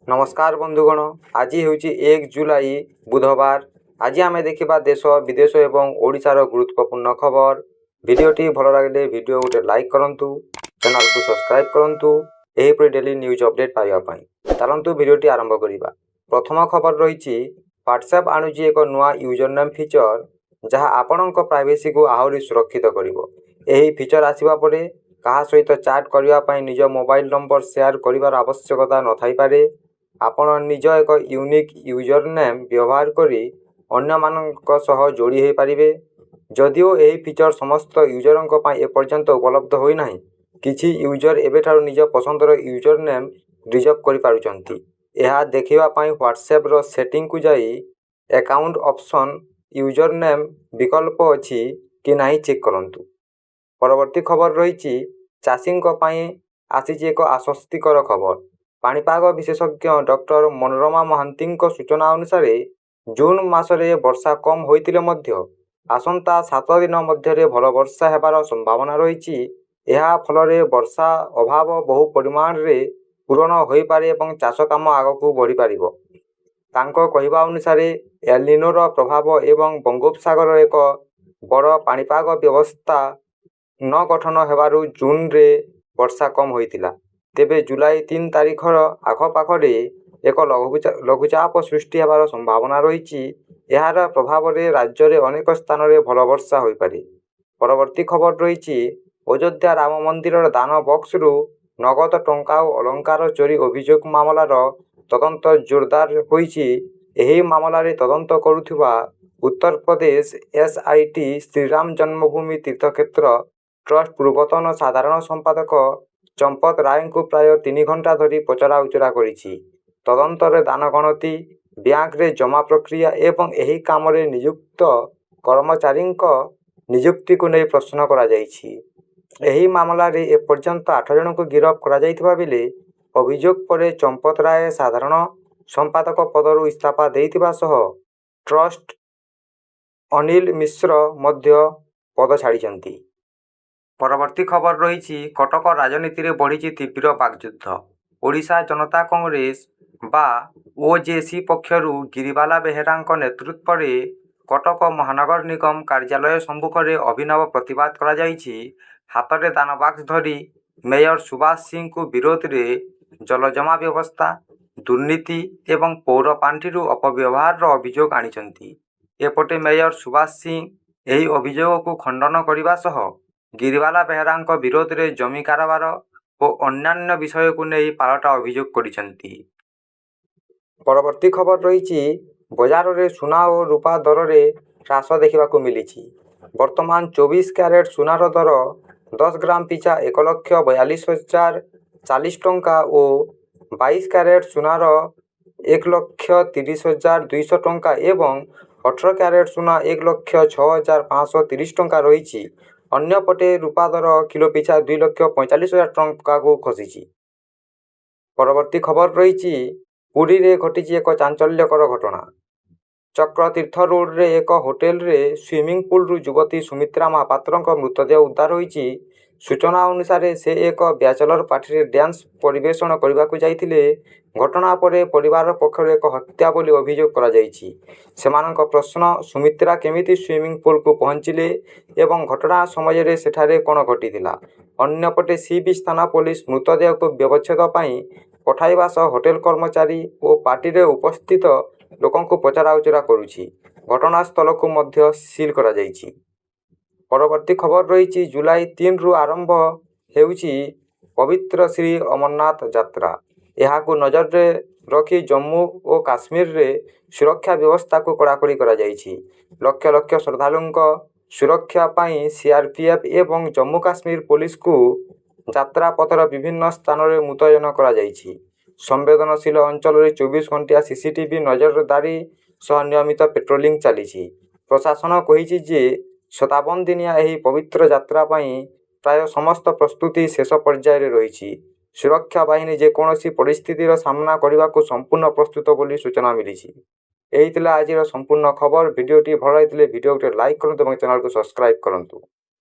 नमस्कार बंधुगण, आज हूँ 1 जुलाई बुधवार। आज आम देखा देश विदेश एवं ओडिशार गुरुत्वपूर्ण खबर। भिडियोटी भल लगे भिडियो गोटे लाइक करूँ, चैनल को सब्सक्राइब करूँ यहीपरि डेली न्यूज अपडेट पाइबापी। चलतु भिडियोटी आरंभ करवा। प्रथम खबर रही व्हाट्सएप आणुची एक नुआ यूजर नेम फीचर जहाँ आपण प्राइवेसी को आहरी सुरक्षित कर। फीचर आसवा परे कहा सहित चैट करने निज मोबाइल नंबर शेयर कर आवश्यकता न थाई पारे। आपण निज एक यूनिक यूजर नेम व्यवहार करी अन्य मानक सह जोड़ी हो पारिबे। जदिओ यही फीचर समस्त यूजरों पर एपर्यंत उपलब्ध होना, किछि यूजर एबेठारु निज पसंदर यूजर नेम रिजर्व करि पारुचंती। यह देखिबा व्हाट्सएप रो सेटिंग को जाई अकाउंट ऑप्शन यूजर नेम विकल्प अछि कि नहीं चेक करंतु। परवर्ती खबर रही चाषी आसी एक आश्वस्तिकर खबर। पाणीपाग विशेषज्ञ डॉक्टर मनोरमा महांती सूचना अनुसार जून मासरे वर्षा कम होइतिले मध्य आसंता 7 दिन मध्य भल वर्षा हेबार संभावना रही। यह फल वर्षा अभाव बहु परिमाण रे पूरण हो पारे और चाष काम आग को बढ़ी पार। कहवा अनुसार एलिनोर प्रभाव एवं बंगोपसागर एक बड़ पाणीपाग व्यवस्था न गठन हेबारु जून रे वर्षा कम होइतिला। तेबे जुलाई 3 तारिखर आखपाखे एक लघुचाप सृष्टि होबार संभावना रही। यार प्रभाव रे राज्य रे अनेक स्थान रे भल वर्षा हो पारे। परवर्ती खबर रही अयोध्या राम मंदिर दान बक्स रु नगद टंका और अलंकार चोरी अभियोग मामलार तदंत जोरदार होईछि। एही मामला रे तदंत करुथिबा उत्तर प्रदेश एसआईटी श्रीराम जन्मभूमि तीर्थक्षेत्र ट्रस्ट पूर्वतन साधारण संपादक चंपत राय को प्राय 3 घंटा धरी पचरा उचरा करिछि। तदंतर दान गणति, बैंक रे जमा प्रक्रिया एवं एही काम रे नियुक्त कर्मचारी नियुक्ति को नहीं प्रश्न करा जाइछि। एही मामला रे एपर्यंत 8 जन को गिरफ्त करा जाइथिबा बेले अभियोग परे चंपत राय साधारण संपादक पदरु इस्तीफा देइथिबा सह ट्रस्ट अनिल मिश्र मध्य पद छाड़िछंती। परवर्ती खबर रही कटक राजनीति रे बढ़ी तीव्र बाकयुद्ध। ओडिशा जनता कांग्रेस बा ओजेसी पक्षरु गिरिबाला बेहेरा नेतृत्व रे कटक महानगर निगम कार्यालय सम्मुख में अभिनव प्रतिवाद करा जाइछि। हाथ में दान बक्स धरी मेयर सुभाष सिंह को विरोध रे जलजमा व्यवस्था, दुर्नीति एवं पौर पांठी अपव्यवहार अभियोग आनिछंती। एपटे मेयर सुभाष सिंह यही अभियोग को खंडन करने सह गिरिबाला बेहेरा विरोध रे जमी कारोबार और अन्यान्य विषय को नहीं पालटा अभियोग करिसेंती। परवर्ती खबर रही बजार रे सुना और रूपा दर रे ह्रास देखा मिली। वर्तमान 24 कैरेट सुनार दर 10 ग्राम पिछा 1,42,040 टंका और 22 कैरेट सुनार 1,30,200 टंका एवं 18 कैरेट सुना 1,06,530 टंका रही। अन्यपटे रूपा दर किलो पिछा 2,45,000 टंका को खसी। परवर्ती खबर रही पुरी रे घटी एक चांचल्यकर घटना। चक्र तीर्थ रोड रे एक होटेल रे स्विमिंग पूल रु युवती सुमित्रा महापात्र मृतदेह उद्धार होईछि। सूचना अनुसार से एक बैचलर पार्टी रे डांस परिवेषण करने को जाइथिले। घटना परे परिवार पक्षर एक हत्या बोली अभियोग करा जाइछि। सेमानक प्रश्न सुमित्रा केमिति स्विमिंग पूल को पहुंचिले एवं घटना समय रे सेठारे कोन घटिथिला। अन्यपटे सी बीच थाना पुलिस मृतदेह को व्यवच्छेद पई पठाइबा सह होटेल कर्मचारी और पार्टी रे उपस्थित लोकों को पचरा उचरा करुछि। घटनास्थल को मध्य सील करा जाइछि। परवर्ती खबर रही जुलाई 3 रु आरंभ हेउछि पवित्र श्री अमरनाथ यात्रा। यह नजर रे रखी जम्मू और काश्मीर रे सुरक्षा व्यवस्था को कड़ाकड़ी करा जाइछि। लक्ष लक्ष श्रद्धालुओं सुरक्षा पाई सीआरपीएफ एवं जम्मू काश्मीर पुलिस को यात्रा पथर विभिन्न स्थान रे मुतयन करा जाइछि। संवेदनशील अंचल रे 24 घंटिया सीसीटीवी नजरदारी सह नियमित पेट्रोलिंग चली। प्रशासन कहिछि जे 57 दिनिया एही पवित्र यात्रा पाई प्राय समस्त प्रस्तुति शेष पर्याय रे रही। सुरक्षा बाहिनी जेकोसी परिस्थितिर सामना करने को संपूर्ण प्रस्तुत बोली सूचना मिली। यही आज संपूर्ण खबर। भिडियोटी भल लगे भिडियो लाइक करूँ और चैनल को सब्सक्राइब करूँ।